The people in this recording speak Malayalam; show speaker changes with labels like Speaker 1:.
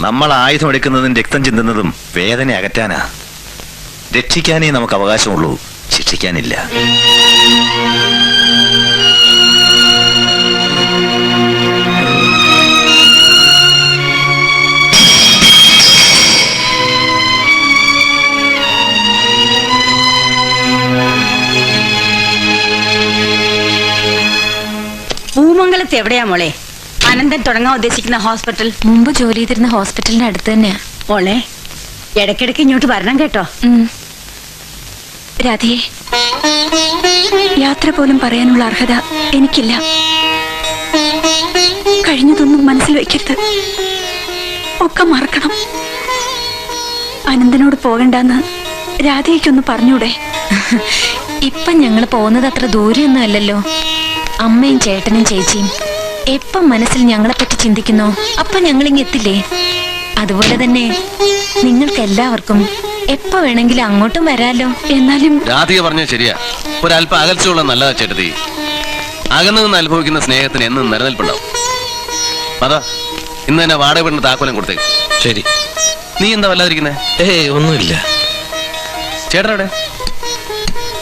Speaker 1: നമ്മൾ ആയുധം എടുക്കുന്നതും രക്തം ചിന്തുന്നതും വേദന അകറ്റാനാ. രക്ഷിക്കാനേ നമുക്ക് അവകാശമുള്ളൂ, ശിക്ഷിക്കാനില്ല.
Speaker 2: പൂമംഗലത്ത് എവിടെയാ മോളെ അനന്തൻ തുടങ്ങാൻ ഉദ്ദേശിക്കുന്ന ഹോസ്പിറ്റൽ?
Speaker 3: മുമ്പ് ജോലി ചെയ്തിരുന്ന ഹോസ്പിറ്റലിന്റെ അടുത്ത് തന്നെയാ
Speaker 2: മോളെ. ഇടയ്ക്കിടയ്ക്ക് ഇങ്ങോട്ട് വരണം കേട്ടോ.
Speaker 3: രാധിയെ, യാത്ര പോലും പറയാനുള്ള അർഹത എനിക്കില്ല. കഴിഞ്ഞതൊന്നും മനസ്സിൽ വെക്കരുത്, ഒക്കെ മറക്കണം. അനന്തനോട് പോകണ്ടെന്ന് രാധയ്ക്കൊന്ന് പറഞ്ഞൂടെ?
Speaker 4: ഇപ്പൊ ഞങ്ങള് പോകുന്നത് അത്ര ദൂരെയൊന്നും അല്ലല്ലോ. അമ്മയും ചേട്ടനും ചേച്ചിയും എപ്പം മനസ്സിൽ ഞങ്ങളെ പറ്റി ചിന്തിക്കുന്നോ അപ്പൊ ഞങ്ങളിങ്ങ് എത്തില്ലേ. അതുപോലെ തന്നെ നിങ്ങൾക്ക് എല്ലാവർക്കും എപ്പോ വേണമെങ്കിലും അങ്ങോട്ടും വരാലോ.
Speaker 3: എന്നാലും
Speaker 5: രാധിക പറഞ്ഞത് ശരിയാ, ഒരല്പം അകൽച്ചുള്ള നല്ലതാ ചേട്ടത്തി. അകന്നു നിന്ന് അനുഭവിക്കുന്ന സ്നേഹത്തിന് എന്നും നിലനിൽപ്പുണ്ടാവും. അതാ ഇന്ന് തന്നെ വാടക വീടിന് താക്കോലം കൊടുത്തേക്ക്.
Speaker 1: ശരി.
Speaker 5: നീ എന്താ വല്ലാതിരിക്കുന്നേ?
Speaker 1: ഒന്നുമില്ല.
Speaker 5: ചേട്ടനവിടെ?